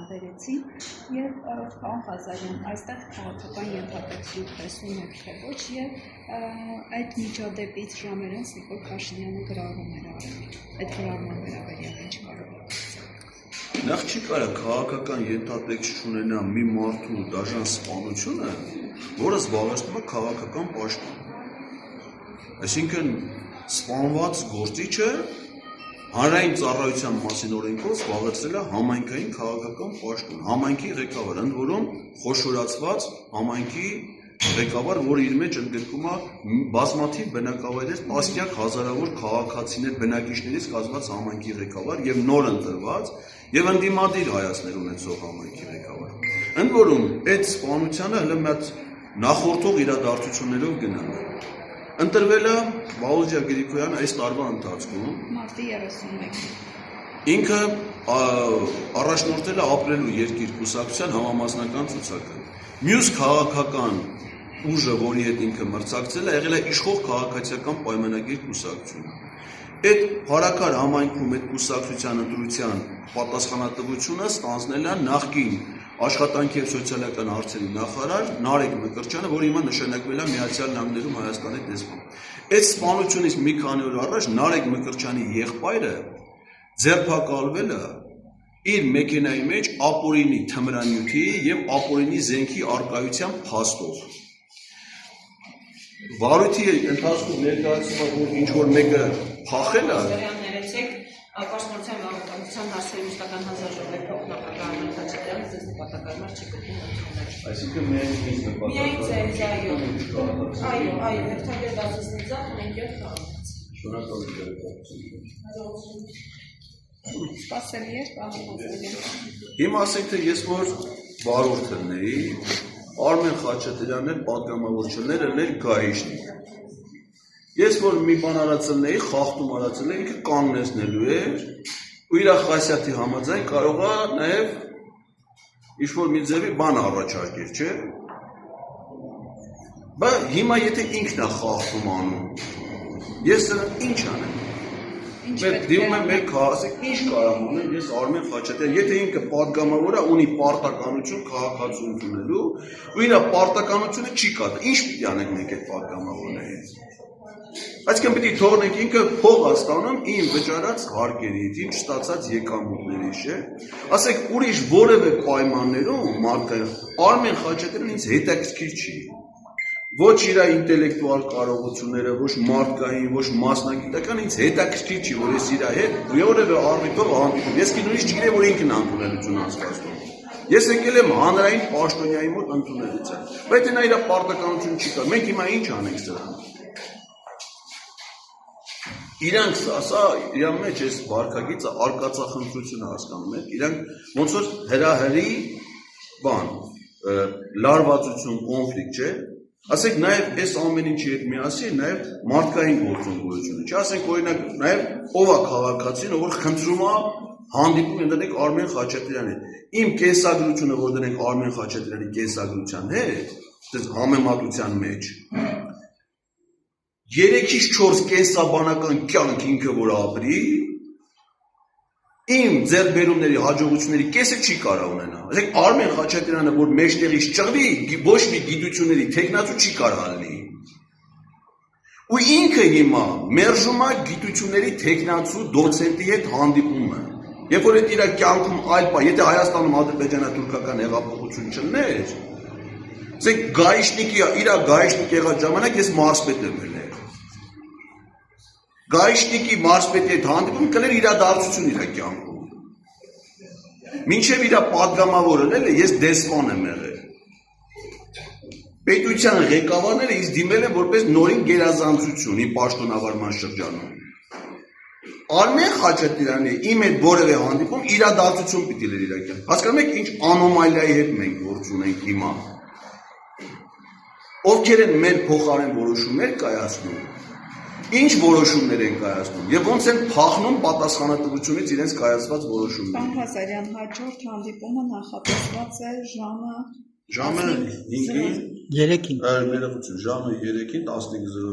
վերաբերեցին եւ պարոն Ղազարյան, այստեղ քաղաքական ենթատեքստի տեսում եք թե ոչ եւ այդ միջադեպից ժամեր անց Նիկոլ Փաշինյանը գրառում էր արել։ Այդ գրառման վերաբերյալ ինչ կարող եք ասել։ Նախ չի կարա քաղաքական ենթատեքստ չունենա մի մարդու դաժան սպանությունը, որը զբաղեցնում է քաղաքական պաշտոն։ Այսինքն սպանված գործիչը հանրային ծառայության մասին օրենքով զբաղեցրել է համայնքային քաղաքական պաշտոն, համայնքի ղեկավար, ընդ որում խոշորացված համայնքի ղեկավար, որը իր մեջ ընդգրկում է բազմաթիվ բնակավայրեր, տասնյակ հազարավոր քաղաքացիներ, բնակիչներից կազմված համայնքի ղեկավար եւ նոր ընտրված եւ ընդդիմադիր հայացքներ ունեցող համայնքի ղեկավար։ Ընդ որում այդ սպանությանը հենց մի հատ նախորդող իրադարձություններով գնալու ընտրվել է Վաղոզիա Գրիգորյանը այս տարվա ընթացքում մարտի 31-ին։ Ինքը առաջնորդել է ապրելու երկիր կուսակցության համամասնական ցուցակը։ Մյուս քաղաքական ուժը, որի հետ ինքը մրցակցել է, եղել է իշխող քաղաքացիական պայմանագիր կուսակցությունը։ Այդ հարակար համայնքում այդ կուսակցության ընտրության պատասխանատվությունը ստանձնել է նախկին աշխատանքի և սոցիալական հարցերի նախարար Նարեկ Մկրտչյանը, որը հիմա նշանակվել է Միացյալ Նահանգներում Հայաստանի դեսպան։ Այդ սպանությունից մի քանի օր առաջ Նարեկ Մկրտչյանի եղբայրը ձերբակալվել է իր մեքենայի մեջ ապօրինի թմրանյութի և ապօրինի զենքի առկայության փաստով։ Վարույթի ընթացքում ներկայացնում է, որ ինչ-որ մեկը փախել է։ Պաշտպանության վարորդության հարցերի մշտական հանձնաժողովի փոխնախագահ Արմեն Խաչատրյանը ձեզ նպատակարար չի գտնում ընդունել։ Այսինքն միայն ինձ նպատակարար։ Այո, հերթագիր 16-ից մենք եւ քաղաքացի։ Շնորհակալություն։ Սպասելի էր, պարոն Ղազարյան։ Հիմա ասենք, թե ես որ վարորդ լինեի, Արմեն Խաչատրյանն էլ պատգամավոր չլիներ գայիշնիկ։ Ես որ մի բան արածելնեի, խախտում արածելնեի, ինքը կանգնեցնելու էր ու իր խասյաթի համաձայն կարող է նաև ինչ-որ մի ձևի բան առաջարկել, չէ՞։ Բայց հիմա եթե ինքն է խախտում անում, ես դրան ինչ անեմ։ Մեր դիմում եմ մեր ասեք, ինչ կարամ ունեմ, ես Արմեն Խաչատրյան, եթե ինքը պատգամավոր է, ունի պարտականություն քաղաքացիություն ունելու, ու իր պարտականությունը չի կատարում, ինչ պիտի անենք մենք այդ պատգամավորներից։ Այսինքն պիտի թողնենք ինքը փող է ստանում իմ վճարած հարկերից, ինչ ստացած եկամուտներից, չէ։ Ասեք ուրիշ որևէ պայմաններում մարդը Արմեն Խաչատրյանն ինձ հետաքրքիր չի։ Ոչ իր ինտելեկտուալ կարողությունները, ոչ մարդկային, ոչ մասնագիտական ինձ հետաքրքիր չի, որ ես իր հետ որևէ առիթով հանդիպում։ Ես նույնիսկ չգիտեմ, որ ինքն ընդունելություն անցկացնում։ Ես եկել եմ հանրային պաշտոնյայի մոտ ընդունելության։ Բայց նա իր պարտականություն չի կա։ Մենք հիմա ինչ անենք սրան։ Իրանք սա իրան մեջ այս վարկագիծը արկածախնդրությունը հասկանում եք, իրանք ոնց որ հրահրի բան, լարվածություն, կոնֆլիկտ, չէ։ Ասենք նաև այս ամեն ինչի հետ միասին նաև մարդկային գործունեությունը, չէ, ասենք օրինակ նաև ով է քաղաքացին, որ խնդրում է հանդիպում ընդդենք Արմեն Խաչատրյանին։ Իմ կենսագրությունը, որ դնենք Արմեն Խաչատրյանի կենսագրության հետ, դες համեմատության մեջ 3-ից 4 կենսաբանական կյանք ինքը որ ապրի, իմ ձեռքբերումների հաջողությունների կեսը չի կարող ունենա։ Ասենք Արմեն Խաչատրյանը, որ մեջտեղից ճղվի, ոչ մի գիտությունների թեկնածու չի կարող լինի։ Ու ինքը հիմա մերժում է գիտությունների թեկնածու դոցենտի հետ հանդիպումը։ Երբ որ այդ իր կյանքում այլ բան, եթե Հայաստանում ադրբեջանա-թուրքական հեղափոխություն չլներ, ասենք գայիշնիկի իր գայիշնիկ եղած ժամանակ ես մարզպետ եմ ելել։ Գայիշնիկի մարզպետի հետ հանդիպում կլեր իրադարձություն իր կյանքում։ Մինչև իր պատգամավորը ելել ես դեսպան եմ եղել։ Պետության ղեկավարները ինձ դիմել են որպես նորին գերազանցություն իմ պաշտոնավարման շրջանում։ Արմեն Խաչատրյանը իմ հետ որևէ հանդիպում իրադարձություն պիտի լեր իր կյանքում։ Հասկանում եք ինչ անոմալիայի հետ մենք գործ ունենք հիմա։ Ովքեր են մեր փոխարեն որոշումներ կայացնում, ինչ որոշումներ են կայացնում եւ ոնց են փախնում պատասխանատվությունից իրենց կայացված որոշումները։ Պարոն Ղազարյան, հաջորդ հանդիպումը նախատեսված է ժամը 5-ին, 3-ին, ժամը 3-ին 15:00